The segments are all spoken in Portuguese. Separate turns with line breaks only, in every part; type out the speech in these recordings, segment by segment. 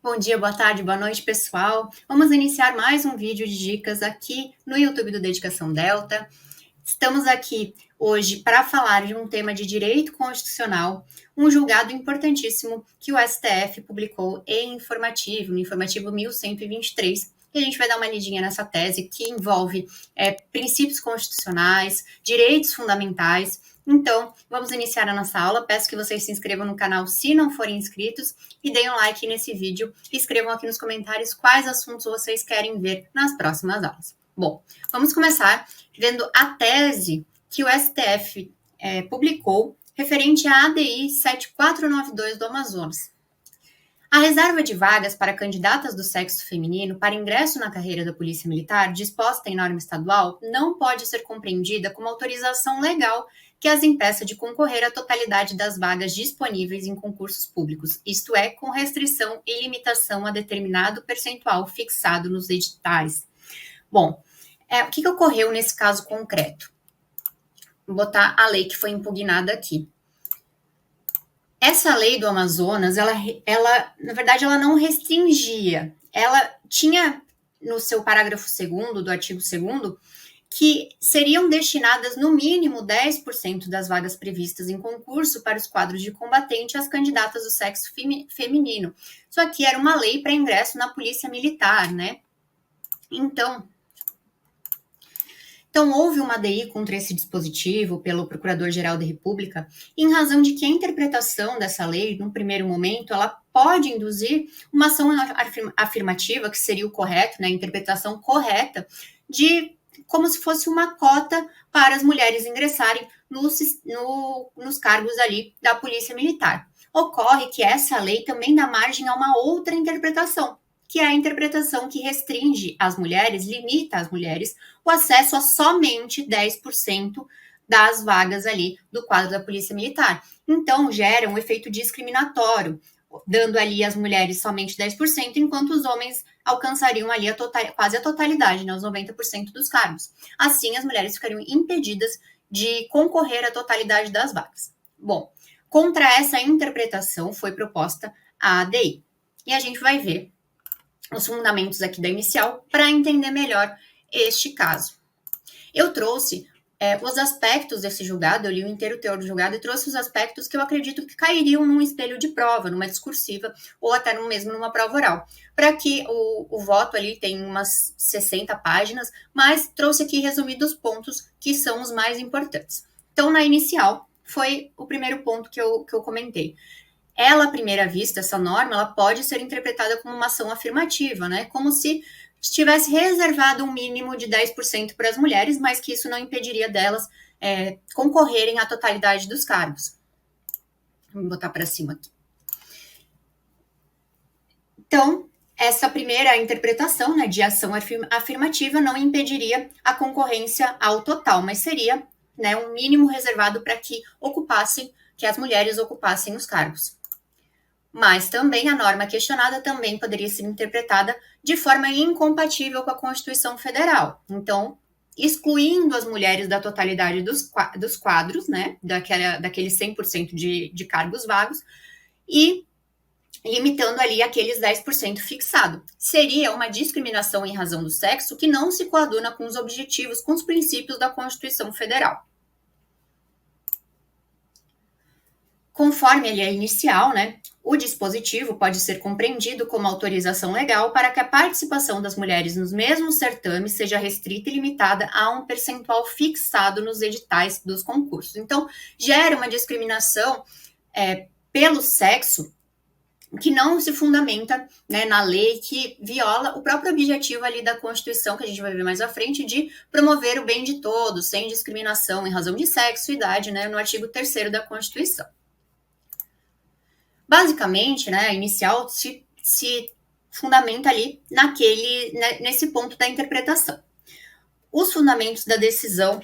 Bom dia, boa tarde, boa noite, pessoal. Vamos iniciar mais um vídeo de dicas aqui no YouTube do Dedicação Delta. Estamos aqui hoje para falar de um tema de direito constitucional, um julgado importantíssimo que o STF publicou no informativo 1123. E a gente vai dar uma lidinha nessa tese que envolve princípios constitucionais, direitos fundamentais. Então, vamos iniciar a nossa aula. Peço que vocês se inscrevam no canal se não forem inscritos e deem um like nesse vídeo e escrevam aqui nos comentários quais assuntos vocês querem ver nas próximas aulas. Bom, vamos começar vendo a tese que o STF publicou referente à ADI 7492 do Amazonas. A reserva de vagas para candidatas do sexo feminino para ingresso na carreira da Polícia Militar, disposta em norma estadual, não pode ser compreendida como autorização legal que as impeça de concorrer à totalidade das vagas disponíveis em concursos públicos, isto é, com restrição e limitação a determinado percentual fixado nos editais. Bom, o que ocorreu nesse caso concreto? Vou botar a lei que foi impugnada aqui. Essa lei do Amazonas, ela na verdade, ela não restringia. Ela tinha no seu parágrafo 2º do artigo 2º que seriam destinadas no mínimo 10% das vagas previstas em concurso para os quadros de combatente às candidatas do sexo feminino. Isso aqui era uma lei para ingresso na Polícia Militar, né? Então, houve uma ADI contra esse dispositivo pelo Procurador-Geral da República, em razão de que a interpretação dessa lei, num primeiro momento, ela pode induzir uma ação afirmativa, que seria o correto, né, a interpretação correta, de como se fosse uma cota para as mulheres ingressarem nos cargos ali da Polícia Militar. Ocorre que essa lei também dá margem a uma outra interpretação, que é a interpretação que restringe as mulheres, limita às mulheres o acesso a somente 10% das vagas ali do quadro da Polícia Militar. Então, gera um efeito discriminatório, dando ali às mulheres somente 10%, enquanto os homens alcançariam ali quase a totalidade, né, os 90% dos cargos. Assim, as mulheres ficariam impedidas de concorrer à totalidade das vagas. Bom, contra essa interpretação foi proposta a ADI. E a gente vai ver os fundamentos aqui da inicial para entender melhor este caso. Eu trouxe os aspectos desse julgado, eu li o inteiro teor do julgado e trouxe os aspectos que eu acredito que cairiam num espelho de prova, numa discursiva ou até mesmo numa prova oral, para que o voto ali tem umas 60 páginas, mas trouxe aqui resumidos pontos que são os mais importantes. Então, na inicial, foi o primeiro ponto que eu comentei. Ela, à primeira vista, essa norma, ela pode ser interpretada como uma ação afirmativa, né? Como se estivesse reservado um mínimo de 10% para as mulheres, mas que isso não impediria delas concorrerem à totalidade dos cargos. Vou botar para cima aqui. Então, essa primeira interpretação, né, de ação afirmativa não impediria a concorrência ao total, mas seria, né, um mínimo reservado para que as mulheres ocupassem os cargos. Mas também a norma questionada também poderia ser interpretada de forma incompatível com a Constituição Federal. Então, excluindo as mulheres da totalidade dos quadros, né, daqueles 100% de cargos vagos, e limitando ali aqueles 10% fixado. Seria uma discriminação em razão do sexo que não se coaduna com os objetivos, com os princípios da Constituição Federal. Conforme a lei inicial, né, o dispositivo pode ser compreendido como autorização legal para que a participação das mulheres nos mesmos certames seja restrita e limitada a um percentual fixado nos editais dos concursos. Então, gera uma discriminação pelo sexo que não se fundamenta, né, na lei, que viola o próprio objetivo ali da Constituição, que a gente vai ver mais à frente, de promover o bem de todos, sem discriminação em razão de sexo e idade, né, no artigo 3º da Constituição. Basicamente, né, a inicial se fundamenta ali nesse ponto da interpretação. Os fundamentos da decisão,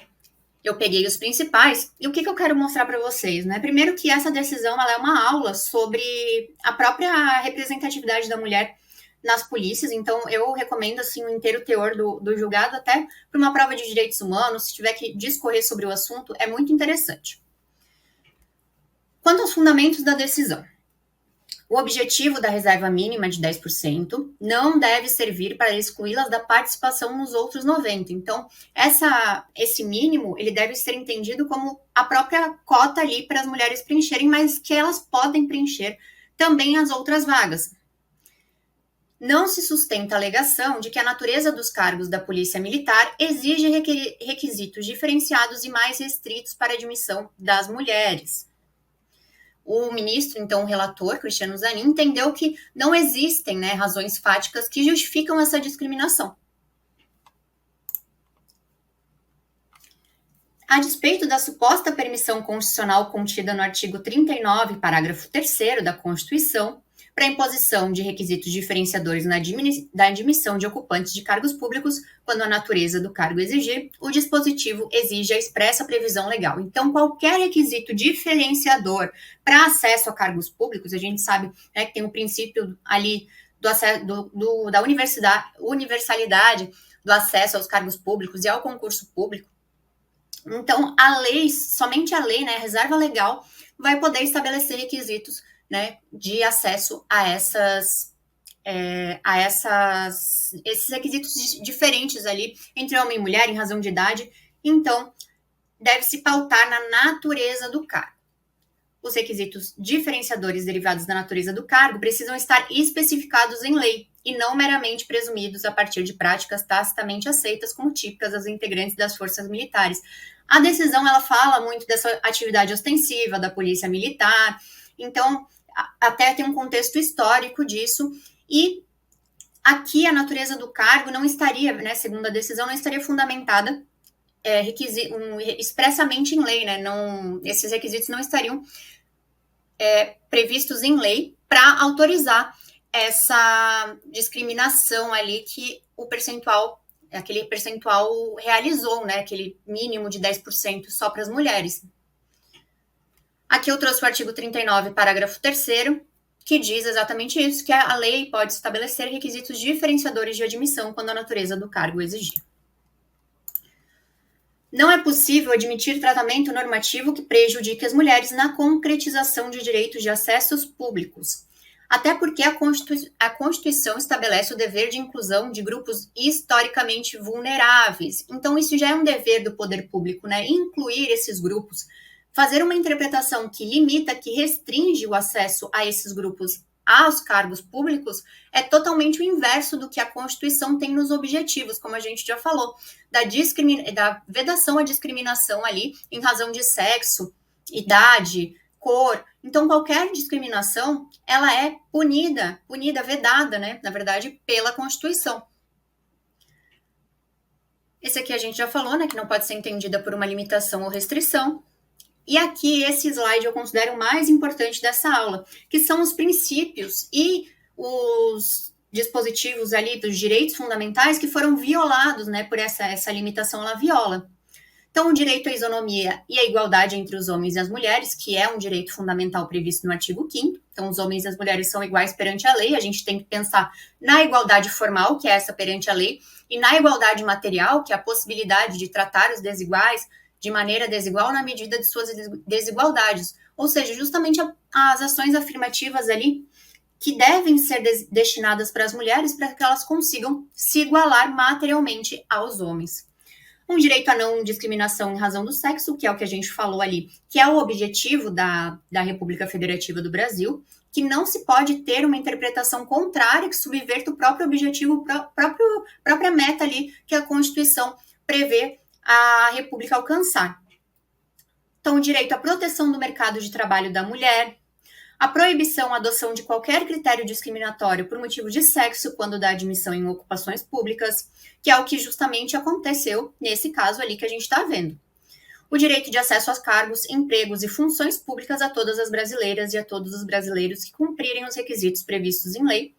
eu peguei os principais, e o que eu quero mostrar para vocês, né? Primeiro que essa decisão ela é uma aula sobre a própria representatividade da mulher nas polícias, então eu recomendo assim o inteiro teor do julgado até para uma prova de direitos humanos, se tiver que discorrer sobre o assunto, é muito interessante. Quanto aos fundamentos da decisão, O objetivo da reserva mínima de 10% não deve servir para excluí-las da participação nos outros 90%. Então, esse mínimo, ele deve ser entendido como a própria cota ali para as mulheres preencherem, mas que elas podem preencher também as outras vagas. Não se sustenta a alegação de que a natureza dos cargos da Polícia Militar exige requisitos diferenciados e mais restritos para a admissão das mulheres. O ministro, então o relator, Cristiano Zanin, entendeu que não existem, né, razões fáticas que justificam essa discriminação. A despeito da suposta permissão constitucional contida no artigo 39, parágrafo 3º da Constituição, para a imposição de requisitos diferenciadores da admissão de ocupantes de cargos públicos, quando a natureza do cargo exigir, o dispositivo exige a expressa previsão legal. Então, qualquer requisito diferenciador para acesso a cargos públicos, a gente sabe, né, que tem o princípio ali da universalidade do acesso aos cargos públicos e ao concurso público. Então, somente a lei, né, a reserva legal, vai poder estabelecer requisitos, né, de acesso a esses requisitos diferentes ali entre homem e mulher em razão de idade. Então, deve se pautar na natureza do cargo. Os requisitos diferenciadores derivados da natureza do cargo precisam estar especificados em lei e não meramente presumidos a partir de práticas tacitamente aceitas como típicas das integrantes das forças militares. A decisão, ela fala muito dessa atividade ostensiva da polícia militar, então até tem um contexto histórico disso, e aqui a natureza do cargo não estaria, né, segundo a decisão, não estaria fundamentada expressamente em lei, né? Esses requisitos não estariam previstos em lei para autorizar essa discriminação ali que aquele percentual realizou, né? Aquele mínimo de 10% só para as mulheres. Aqui eu trouxe o artigo 39, parágrafo 3º, que diz exatamente isso, que a lei pode estabelecer requisitos diferenciadores de admissão quando a natureza do cargo exigir. Não é possível admitir tratamento normativo que prejudique as mulheres na concretização de direitos de acessos públicos, até porque a Constituição estabelece o dever de inclusão de grupos historicamente vulneráveis. Então, isso já é um dever do poder público, né? Incluir esses grupos, fazer uma interpretação que limita, que restringe o acesso a esses grupos aos cargos públicos, é totalmente o inverso do que a Constituição tem nos objetivos, como a gente já falou, da vedação à discriminação ali em razão de sexo, idade, cor. Então, qualquer discriminação, ela é punida, vedada, né, na verdade, pela Constituição. Esse aqui a gente já falou, né, que não pode ser entendida por uma limitação ou restrição. E aqui, esse slide eu considero o mais importante dessa aula, que são os princípios e os dispositivos ali dos direitos fundamentais que foram violados, né, por essa limitação, ela viola. Então, o direito à isonomia e à igualdade entre os homens e as mulheres, que é um direito fundamental previsto no artigo 5º. Então, os homens e as mulheres são iguais perante a lei, a gente tem que pensar na igualdade formal, que é essa perante a lei, e na igualdade material, que é a possibilidade de tratar os desiguais de maneira desigual na medida de suas desigualdades, ou seja, justamente as ações afirmativas ali que devem ser destinadas para as mulheres para que elas consigam se igualar materialmente aos homens. Um direito à não discriminação em razão do sexo, que é o que a gente falou ali, que é o objetivo da República Federativa do Brasil, que não se pode ter uma interpretação contrária que subverta o próprio objetivo, própria meta ali que a Constituição prevê a República alcançar. Então, o direito à proteção do mercado de trabalho da mulher, a proibição à adoção de qualquer critério discriminatório por motivo de sexo quando da admissão em ocupações públicas, que é o que justamente aconteceu nesse caso ali que a gente está vendo. O direito de acesso aos cargos, empregos e funções públicas a todas as brasileiras e a todos os brasileiros que cumprirem os requisitos previstos em lei,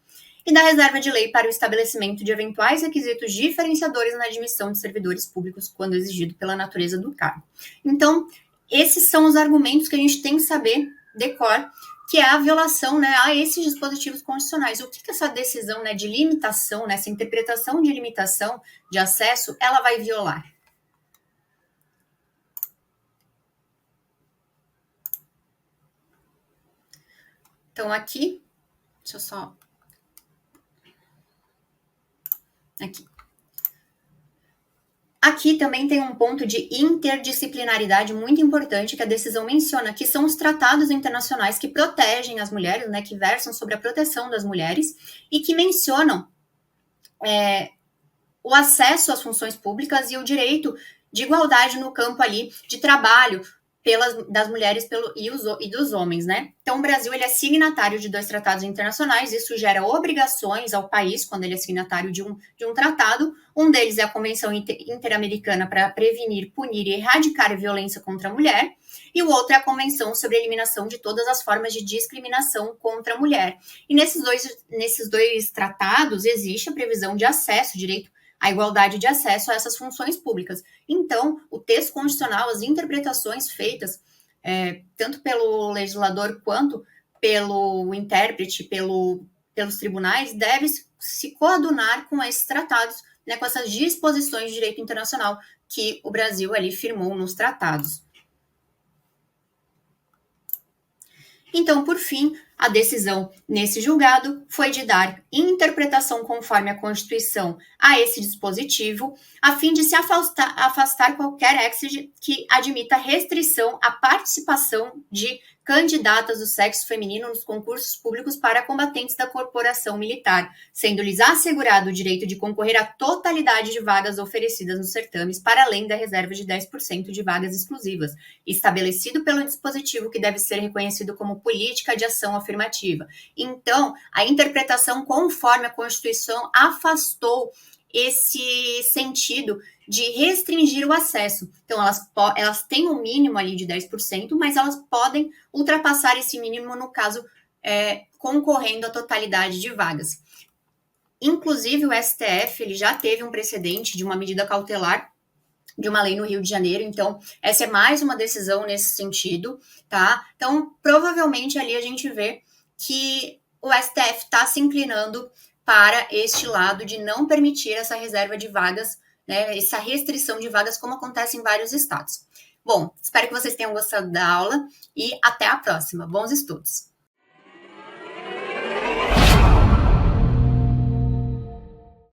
e da reserva de lei para o estabelecimento de eventuais requisitos diferenciadores na admissão de servidores públicos quando exigido pela natureza do cargo. Então, esses são os argumentos que a gente tem que saber decor, que é a violação, né, a esses dispositivos constitucionais. O que essa decisão, né, de limitação, né, essa interpretação de limitação de acesso, ela vai violar? Então, aqui Deixa eu só... Aqui. Aqui também tem um ponto de interdisciplinaridade muito importante que a decisão menciona, que são os tratados internacionais que protegem as mulheres, né, que versam sobre a proteção das mulheres e que mencionam o acesso às funções públicas e o direito de igualdade no campo ali de trabalho das mulheres e dos homens, né? Então, o Brasil ele é signatário de 2 tratados internacionais, isso gera obrigações ao país quando ele é signatário de um tratado. Um deles é a Convenção Interamericana para prevenir, punir e erradicar a violência contra a mulher, e o outro é a Convenção sobre a Eliminação de todas as formas de discriminação contra a mulher. E nesses dois tratados existe a previsão de acesso, direito à igualdade de acesso a essas funções públicas. Então, o texto constitucional, as interpretações feitas, tanto pelo legislador quanto pelo intérprete, pelos tribunais, deve se coadunar com esses tratados, né, com essas disposições de direito internacional que o Brasil ali firmou nos tratados. Então, por fim, a decisão nesse julgado foi de dar interpretação conforme a Constituição a esse dispositivo, a fim de se afastar qualquer exige que admita restrição à participação de candidatas do sexo feminino nos concursos públicos para combatentes da corporação militar, sendo-lhes assegurado o direito de concorrer à totalidade de vagas oferecidas nos certames, para além da reserva de 10% de vagas exclusivas, estabelecido pelo dispositivo que deve ser reconhecido como política de ação afirmativa. Então, a interpretação conforme a Constituição afastou esse sentido de restringir o acesso. Então, elas têm um mínimo ali de 10%, mas elas podem ultrapassar esse mínimo, no caso, concorrendo à totalidade de vagas. Inclusive, o STF ele já teve um precedente de uma medida cautelar de uma lei no Rio de Janeiro, então essa é mais uma decisão nesse sentido, tá? Então, provavelmente ali a gente vê que o STF está se inclinando para este lado de não permitir essa reserva de vagas, né, essa restrição de vagas, como acontece em vários estados. Bom, espero que vocês tenham gostado da aula e até a próxima. Bons estudos!